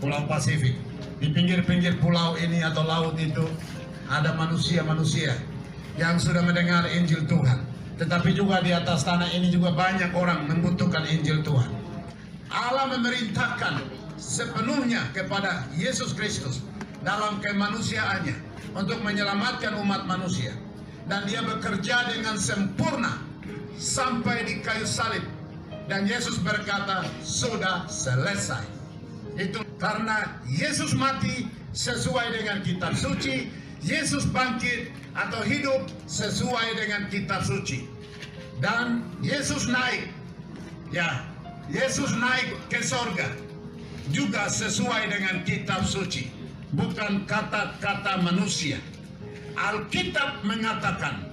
Pulau Pasifik. Di pinggir-pinggir pulau ini atau laut itu ada manusia-manusia yang sudah mendengar Injil Tuhan. Tetapi juga di atas tanah ini juga banyak orang membutuhkan Injil Tuhan. Allah memerintahkan sepenuhnya kepada Yesus Kristus dalam kemanusiaannya untuk menyelamatkan umat manusia. Dan dia bekerja dengan sempurna sampai di kayu salib. Dan Yesus berkata, sudah selesai. Itu karena Yesus mati sesuai dengan kitab suci, Yesus bangkit atau hidup sesuai dengan kitab suci. Dan Yesus naik, ya, Yesus naik ke sorga juga sesuai dengan kitab suci, bukan kata-kata manusia. Alkitab mengatakan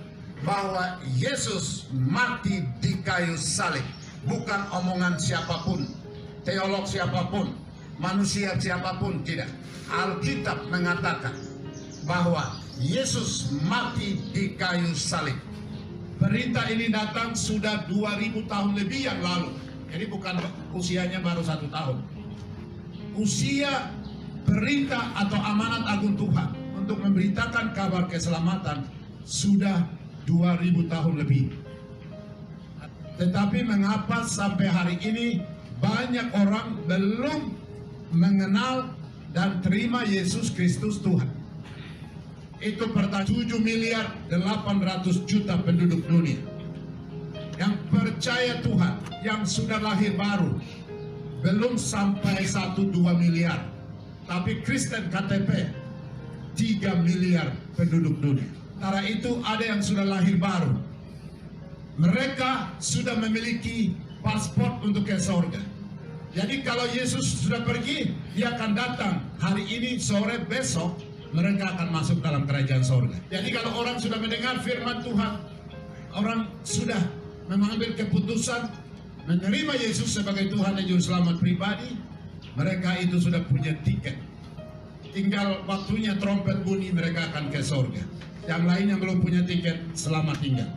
bahwa Yesus mati di kayu salib, bukan omongan siapapun, teolog siapapun, manusia siapapun, tidak. Alkitab mengatakan bahwa Yesus mati di kayu salib. Perintah ini datang sudah 2000 tahun lebih yang lalu. Jadi bukan usianya baru 1 tahun. Usia perintah atau amanat agung Tuhan untuk memberitakan kabar keselamatan sudah 2000 tahun lebih. Tetapi mengapa sampai hari ini banyak orang belum mengenal dan terima Yesus Kristus Tuhan? Itu pertanyaan. 7.800.000.000 penduduk dunia yang percaya Tuhan, yang sudah lahir baru, belum sampai 1-2 miliar. Tapi Kristen KTP 3 miliar penduduk dunia. Antara itu ada yang sudah lahir baru. Mereka sudah memiliki paspor untuk ke sorga. Jadi kalau Yesus sudah pergi, dia akan datang hari ini, sore, besok, mereka akan masuk dalam kerajaan sorga. Jadi kalau orang sudah mendengar firman Tuhan, orang sudah mengambil keputusan menerima Yesus sebagai Tuhan dan Juru Selamat pribadi, mereka itu sudah punya tiket. Tinggal waktunya trompet bunyi, mereka akan ke sorga. Yang lain yang belum punya tiket, selamat tinggal.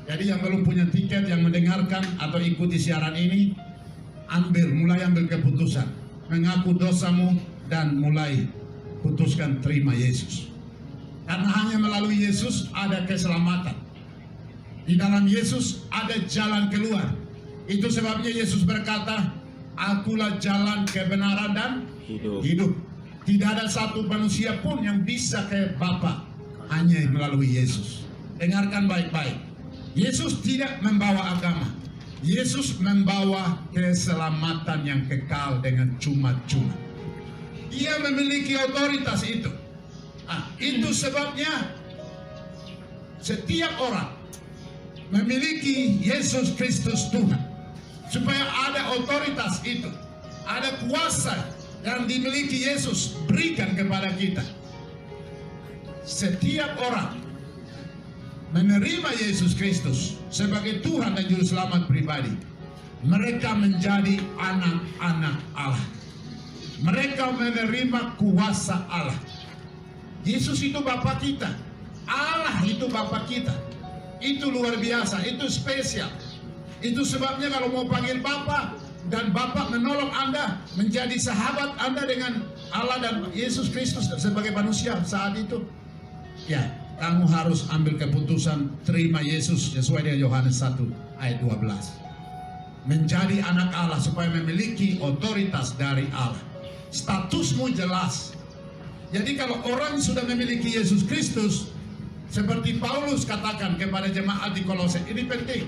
Jadi yang belum punya tiket, yang mendengarkan atau ikuti siaran ini, mulai ambil keputusan, mengaku dosamu dan mulai putuskan terima Yesus. Karena hanya melalui Yesus ada keselamatan. Di dalam Yesus ada jalan keluar. Itu sebabnya Yesus berkata, akulah jalan kebenaran dan hidup. Tidak ada satu manusia pun yang bisa ke Bapa, hanya melalui Yesus. Dengarkan baik-baik. Yesus tidak membawa agama. Yesus membawa keselamatan yang kekal dengan cuma-cuma. Dia memiliki otoritas itu. Itu sebabnya setiap orang memiliki Yesus Kristus Tuhan. Supaya ada otoritas itu, ada kuasa yang dimiliki Yesus berikan kepada kita. Setiap orang menerima Yesus Kristus sebagai Tuhan dan Juru Selamat pribadi, mereka menjadi anak-anak Allah. Mereka menerima kuasa Allah. Yesus itu Bapa kita, Allah itu Bapa kita. Itu luar biasa, itu spesial. Itu sebabnya kalau mau panggil Bapa dan Bapa menolong Anda menjadi sahabat Anda dengan Allah dan Yesus Kristus sebagai manusia saat itu, ya, kamu harus ambil keputusan terima Yesus sesuai dengan Yohanes 1 ayat 12. Menjadi anak Allah supaya memiliki otoritas dari Allah. Statusmu jelas. Jadi kalau orang sudah memiliki Yesus Kristus, seperti Paulus katakan kepada jemaat di Kolose, ini penting.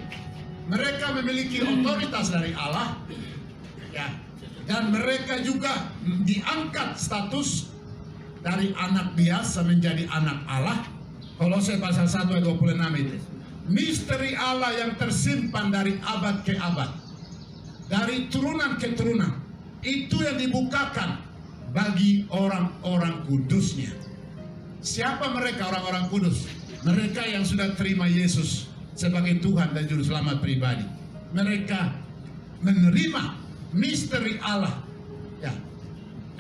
Mereka memiliki otoritas dari Allah, ya, dan mereka juga diangkat status dari anak biasa menjadi anak Allah. Kolose pasal 1 ayat 26 itu. Misteri Allah yang tersimpan dari abad ke abad, dari turunan ke turunan, itu yang dibukakan bagi orang-orang kudusnya. Siapa mereka orang-orang kudus? Mereka yang sudah terima Yesus sebagai Tuhan dan Juru Selamat pribadi. Mereka menerima misteri Allah, ya,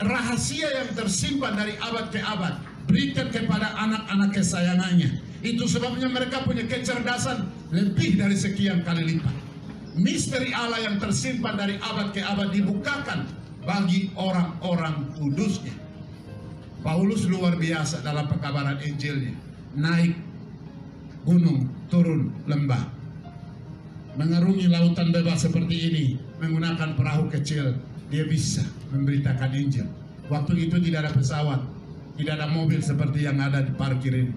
rahasia yang tersimpan dari abad ke abad, berikan kepada anak-anak kesayangannya. Itu sebabnya mereka punya kecerdasan lebih dari sekian kali lipat. Misteri Allah yang tersimpan dari abad ke abad dibukakan bagi orang-orang kudusnya. Paulus luar biasa dalam pekabaran Injilnya. Naik gunung, turun lembah, mengarungi lautan bebas seperti ini, menggunakan perahu kecil, dia bisa memberitakan Injil. Waktu itu tidak ada pesawat, tidak ada mobil seperti yang ada di parkir ini.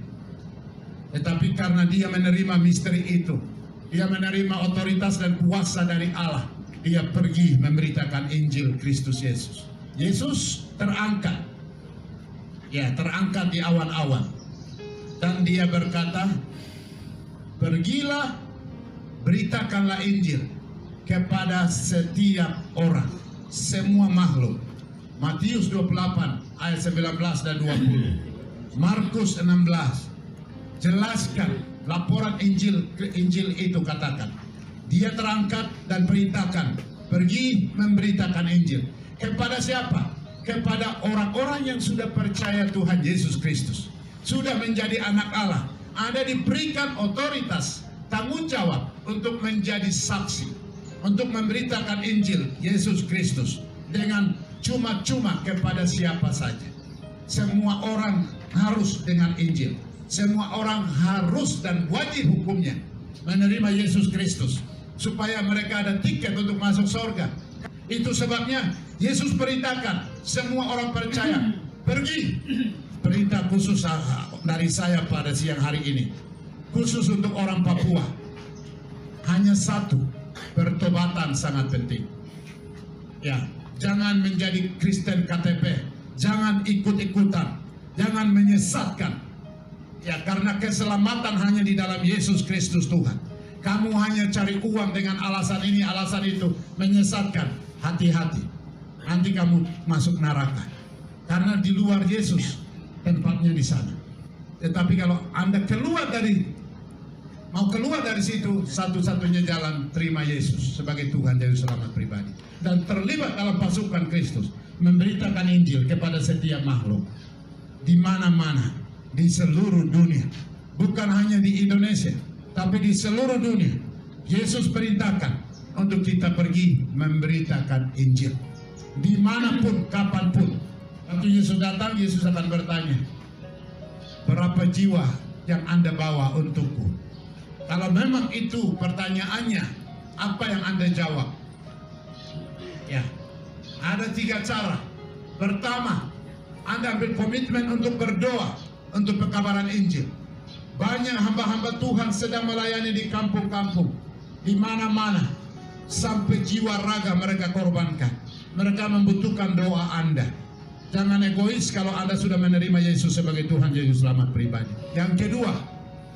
Tetapi karena dia menerima misteri itu, dia menerima otoritas dan kuasa dari Allah, dia pergi memberitakan Injil Kristus Yesus. Yesus terangkat, ya terangkat di awan-awan, dan dia berkata, pergilah, beritakanlah Injil kepada setiap orang, semua makhluk. Matius 28 ayat 19 dan 20. Markus 16, jelaskan laporan Injil itu, katakan. Dia terangkat dan perintahkan, pergi memberitakan Injil. Kepada siapa? Kepada orang-orang yang sudah percaya Tuhan Yesus Kristus, sudah menjadi anak Allah, ada diberikan otoritas, tanggung jawab untuk menjadi saksi, untuk memberitakan Injil Yesus Kristus dengan cuma-cuma kepada siapa saja. Semua orang harus dengan Injil. Semua orang harus dan wajib hukumnya menerima Yesus Kristus, supaya mereka ada tiket untuk masuk surga. Itu sebabnya Yesus perintahkan semua orang percaya, pergi. Perintah khusus dari saya pada siang hari ini, khusus untuk orang Papua. Hanya satu, pertobatan sangat penting. Ya, jangan menjadi Kristen KTP, jangan ikut-ikutan, jangan menyesatkan. Ya, karena keselamatan hanya di dalam Yesus Kristus Tuhan. Kamu hanya cari uang dengan alasan ini, alasan itu, menyesatkan. Hati-hati, nanti kamu masuk neraka. Karena di luar Yesus, tempatnya di sana. Tetapi kalau Anda mau keluar dari situ, satu-satunya jalan terima Yesus sebagai Tuhan Juru Selamat pribadi, dan terlibat dalam pasukan Kristus, memberitakan Injil kepada setiap makhluk di mana-mana, di seluruh dunia, bukan hanya di Indonesia, tapi di seluruh dunia. Yesus perintahkan untuk kita pergi memberitakan Injil dimanapun, kapanpun. Waktu Yesus datang, Yesus akan bertanya, berapa jiwa yang Anda bawa untukku? Kalau memang itu pertanyaannya, apa yang Anda jawab? Ya, ada 3 cara. Pertama, Anda ambil komitmen untuk berdoa untuk pekabaran Injil. Banyak hamba-hamba Tuhan sedang melayani di kampung-kampung, di mana-mana, sampai jiwa raga mereka korbankan. Mereka membutuhkan doa Anda. Jangan egois kalau Anda sudah menerima Yesus sebagai Tuhan Juru Selamat pribadi. Yang kedua,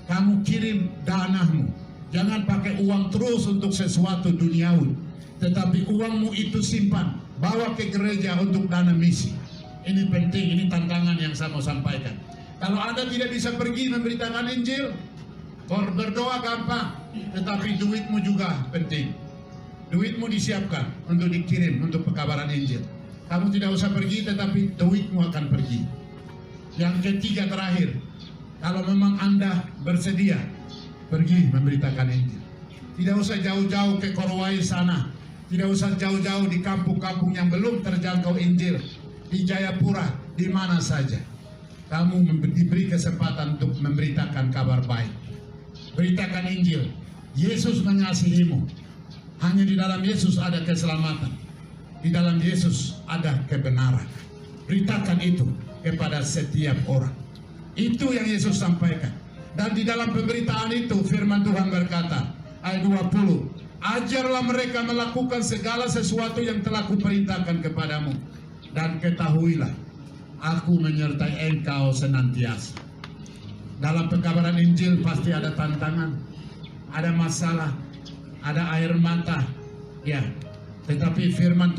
kamu kirim danamu. Jangan pakai uang terus untuk sesuatu duniawi, tetapi uangmu itu simpan, bawa ke gereja untuk dana misi. Ini penting, ini tantangan yang saya mau sampaikan. Kalau Anda tidak bisa pergi memberitakan Injil, berdoa gampang, tetapi duitmu juga penting. Duitmu disiapkan untuk dikirim untuk pekabaran Injil. Kamu tidak usah pergi, tetapi duitmu akan pergi. Yang ketiga terakhir, kalau memang Anda bersedia, pergi memberitakan Injil. Tidak usah jauh-jauh ke Korowai sana, tidak usah jauh-jauh di kampung-kampung yang belum terjangkau Injil, di Jayapura, di mana saja. Kamu diberi kesempatan untuk memberitakan kabar baik. Beritakan Injil. Yesus mengasihimu. Hanya di dalam Yesus ada keselamatan. Di dalam Yesus ada kebenaran. Beritakan itu kepada setiap orang. Itu yang Yesus sampaikan. Dan di dalam pemberitaan itu firman Tuhan berkata, ayat 20, ajarlah mereka melakukan segala sesuatu yang telah kuperintahkan kepadamu, dan ketahuilah, aku menyertai engkau senantiasa. Dalam pekabaran Injil pasti ada tantangan, ada masalah, ada air mata, ya. Tetapi firman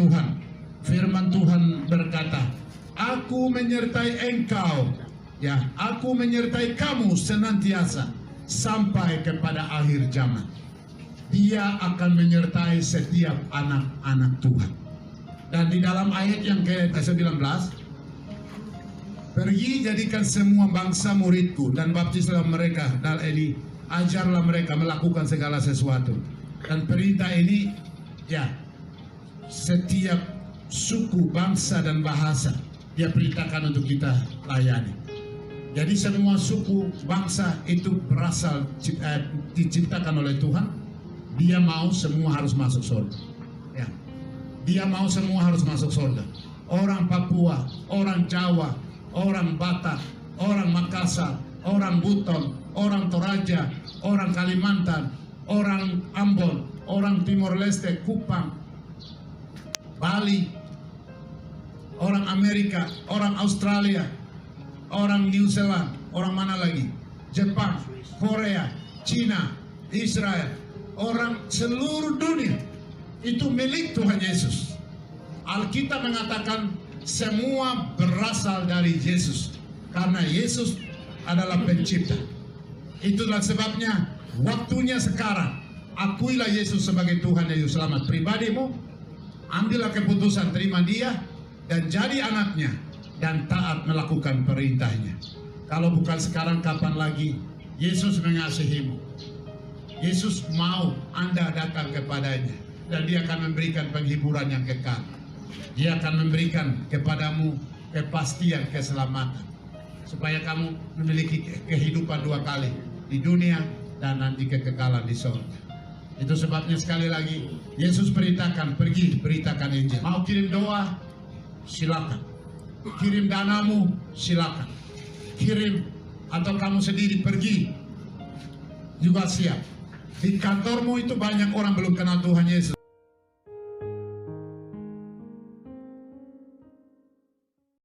Tuhan berkata, aku menyertai engkau, ya, aku menyertai kamu senantiasa sampai kepada akhir zaman. Dia akan menyertai setiap anak-anak Tuhan. Dan di dalam ayat yang ke-19, pergi jadikan semua bangsa muridku dan baptislah mereka dalam ini, ajarlah mereka melakukan segala sesuatu. Dan perintah ini, ya, setiap suku, bangsa, dan bahasa Dia perintahkan untuk kita layani. Jadi semua suku, bangsa itu berasal diciptakan oleh Tuhan. Dia mau semua harus masuk surga. Ya. Dia mau semua harus masuk surga. Orang Papua, orang Jawa, orang Batak, orang Makassar, orang Buton, orang Toraja, orang Kalimantan, orang Ambon, orang Timor Leste, Kupang, Bali, orang Amerika, orang Australia, orang New Zealand, orang mana lagi? Jepang, Korea, Cina, Israel, orang seluruh dunia itu milik Tuhan Yesus. Alkitab mengatakan semua berasal dari Yesus karena Yesus adalah pencipta. Itulah sebabnya waktunya sekarang. Akuilah Yesus sebagai Tuhan dan Juru Selamat pribadimu. Ambillah keputusan, terima Dia dan jadi anaknya dan taat melakukan perintahnya. Kalau bukan sekarang, kapan lagi? Yesus mengasihimu. Yesus mau Anda datang kepadanya dan Dia akan memberikan penghiburan yang kekal. Dia akan memberikan kepadamu kepastian keselamatan supaya kamu memiliki kehidupan dua kali, di dunia dan nanti kekekalan di surga. Itu sebabnya sekali lagi Yesus perintahkan, pergi beritakan Injil. Mau kirim doa, silakan. Kirim danamu, silakan. Kirim atau kamu sendiri pergi juga siap. Di kantormu itu banyak orang belum kenal Tuhan Yesus.